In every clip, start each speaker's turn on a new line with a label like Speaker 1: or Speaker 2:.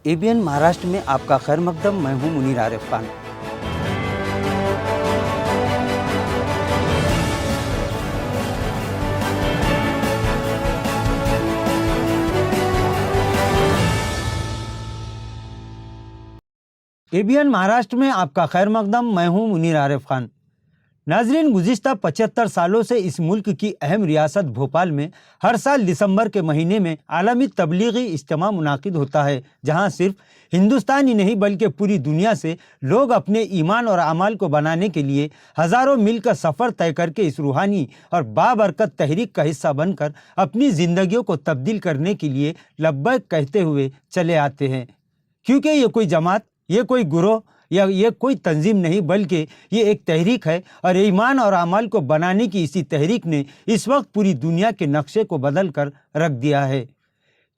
Speaker 1: ABN Maharashtra में आपका खैर मकदम। मैं हूं मुनीर आरिफ खान। ABN महाराष्ट्र में आपका खैर मकदम। मैं हूं मुनीर आरिफ खान। नाजरीन, गुज़िश्ता 75 सालों से इस मुल्क की अहम रियासत भोपाल में हर साल दिसंबर के महीने में आलमी तबलीगी इज्तिमा मुनाकिद होता है, जहां सिर्फ हिंदुस्तान ही नहीं बल्कि पूरी दुनिया से लोग अपने ईमान और अमाल को बनाने के लिए हज़ारों मील का सफ़र तय करके इस रूहानी और बाबरकत तहरीक का हिस्सा बनकर अपनी ज़िंदगियों को तब्दील करने के लिए लब्बैक कहते हुए चले आते हैं। क्योंकि ये कोई जमात, ये कोई गिरोह या ये कोई तंजीम नहीं, बल्कि ये एक तहरीक है और ईमान और अमाल को बनाने की इसी तहरीक ने इस वक्त पूरी दुनिया के नक्शे को बदल कर रख दिया है।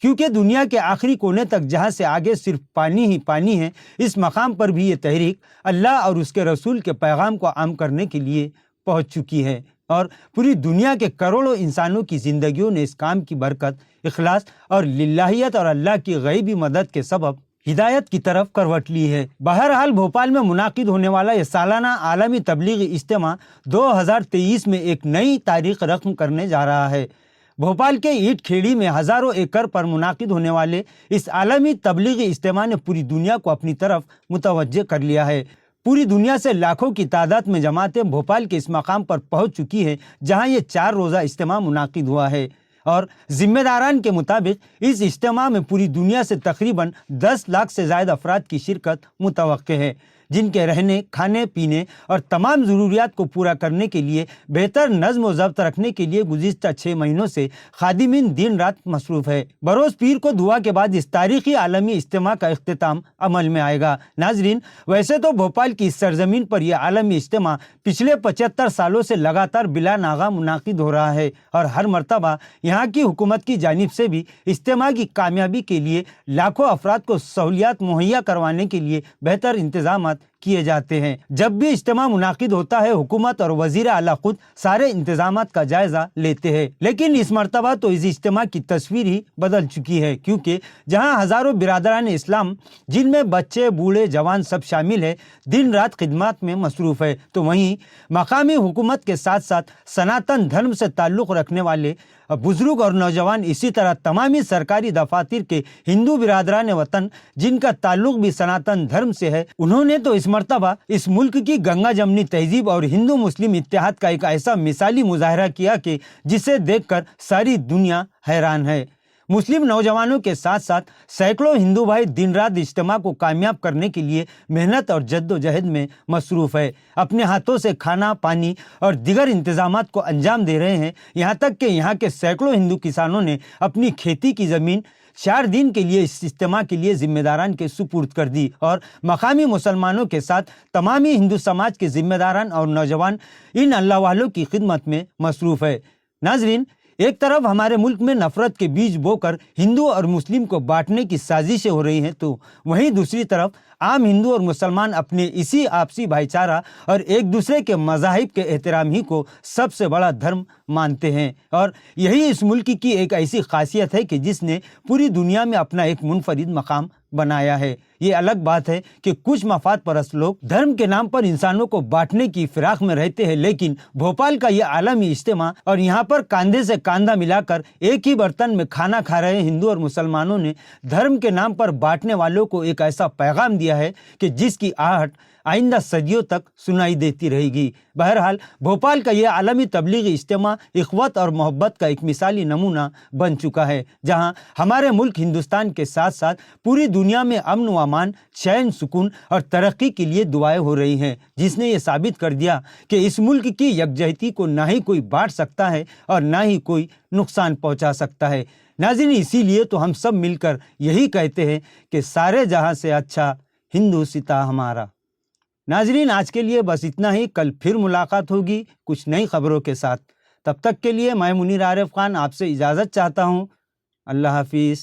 Speaker 1: क्योंकि दुनिया के आखिरी कोने तक जहाँ से आगे सिर्फ पानी ही पानी है, इस मकाम पर भी ये तहरीक अल्लाह और उसके रसूल के पैगाम को आम करने के लिए पहुँच चुकी है और पूरी दुनिया के करोड़ों इंसानों की ज़िंदगियों ने इस काम की बरकत, इखलास और लिल्लाहियत और अल्लाह की गैबी मदद के सबब हिदायत की तरफ करवट ली है। बहरहाल, भोपाल में मुनाकिद होने वाला ये सालाना आलमी तबलीगी इज्तिमा 2023 में एक नई तारीख रकम करने जा रहा है। भोपाल के ईंट खेड़ी में हज़ारों एकड़ पर मुनाकिद होने वाले इस आलमी तबलीगी इज्तिमा ने पूरी दुनिया को अपनी तरफ मुतवज्जे कर लिया है। पूरी दुनिया से लाखों की तादाद में जमातें भोपाल के इस मकाम पर पहुंच चुकी हैं, जहां ये 4 रोज़ा इज्तिमा मुनाकिद हुआ है और ज़िम्मेदारान के मुताबिक इस इज्तिमा में पूरी दुनिया से तकरीबन 10 लाख से ज़्यादा अफराद की शिरकत मुतवक्के है, जिनके रहने, खाने पीने और तमाम ज़रूरियात को पूरा करने के लिए बेहतर नज़्म व ज़ब्त रखने के लिए गुज़िश्ता 6 महीनों से खादिमीन दिन रात मसरूफ़ है। बरोज़ पीर को दुआ के बाद इस तारीख़ी आलमी इज्तिमा का इख्तिताम अमल में आएगा। नाजरीन, वैसे तो भोपाल की इस सरजमीन पर यह आलमी इज्तिमा पिछले 75 सालों से लगातार बिला नागा मुनाकिद हो रहा है और हर मरतबा यहाँ की हुकूमत की जानिब से भी इज्तिमा की कामयाबी के लिए लाखों अफराद को सहूलियात मुहैया करवाने के लिए बेहतर इंतजाम किए जाते हैं। जब भी इज्तिमा मुनाकिद होता है, हुकूमत और वज़ीर आला खुद सारे इंतजामात का जायजा लेते हैं। लेकिन इस मरतबा तो इस इज्तिमा की तस्वीर ही बदल चुकी है, क्योंकि जहां हज़ारों बिरादरान इस्लाम, जिनमें बच्चे बूढ़े जवान सब शामिल है, दिन रात खिदमत में मसरूफ़ है, तो वहीं मकामी हुकूमत के साथ साथ सनातन धर्म से ताल्लुक़ रखने वाले बुजुर्ग और नौजवान, इसी तरह तमामी सरकारी दफातर के हिंदू बिरादरान वतन जिनका ताल्लुक़ भी सनातन धर्म से है, उन्होंने तो इस मरतबा इस मुल्क की गंगा जमनी तहजीब और हिंदू मुस्लिम इत्तेहाद का एक ऐसा मिसाली मुजाहरा किया कि जिसे देखकर सारी दुनिया हैरान है। मुस्लिम नौजवानों के साथ साथ सैकड़ों हिंदू भाई दिन रात इज्तिमा को कामयाब करने के लिए मेहनत और जद्दोजहद में मसरूफ़ है। अपने हाथों से खाना पानी और दीगर इंतजामात को अंजाम दे रहे हैं। यहाँ तक कि यहाँ के सैकड़ों हिंदू किसानों ने अपनी खेती की ज़मीन 4 दिन के लिए इस इज्तिमा के लिए जिम्मेदारान के सुपुर्द कर दी और मकामी मुसलमानों के साथ तमामी हिंदू समाज के जिम्मेदारान और नौजवान इन अल्लाह वालों की खिदमत में मसरूफ़ है। नाजरीन, एक तरफ हमारे मुल्क में नफरत के बीज बोकर हिंदू और मुस्लिम को बांटने की साजिशें हो रही हैं, तो वहीं दूसरी तरफ आम हिंदू और मुसलमान अपने इसी आपसी भाईचारा और एक दूसरे के मज़ाहिब के एहतराम ही को सबसे बड़ा धर्म मानते हैं और यही इस मुल्क की एक ऐसी खासियत है कि जिसने पूरी दुनिया में अपना एक मुनफरिद मकाम बनाया है। ये अलग बात है कि कुछ मफाद परस्त लोग धर्म के नाम पर इंसानों को बांटने की फिराक में रहते हैं, लेकिन भोपाल का ये आलमी इज्तिमा और यहाँ पर कांधे से कांधा मिलाकर एक ही बर्तन में खाना खा रहे हिंदू और मुसलमानों ने धर्म के नाम पर बांटने वालों को एक ऐसा पैगाम दिया है कि जिसकी आहट आइंदा सदियों तक सुनाई देती रहेगी। बहरहाल, भोपाल का यह आलमी तबलीगी इज्तिमा इख्वत और मोहब्बत का एक मिसाली नमूना बन चुका है, जहां हमारे मुल्क हिंदुस्तान के साथ साथ पूरी दुनिया में अमन व अमान, चैन सुकून और तरक्की के लिए दुआएं हो रही हैं, जिसने ये साबित कर दिया कि इस मुल्क की यकजहती को ना ही कोई बांट सकता है और ना ही कोई नुकसान पहुंचा सकता है। नाज़रीन, इसीलिए तो हम सब मिलकर यही कहते हैं कि सारे जहां से अच्छा हिंदू सिता हमारा। नाजरीन, आज के लिए बस इतना ही। कल फिर मुलाकात होगी कुछ नई खबरों के साथ। तब तक के लिए मैं मुनीर आरिफ खान आपसे इजाज़त चाहता हूँ। अल्लाह हाफिज़।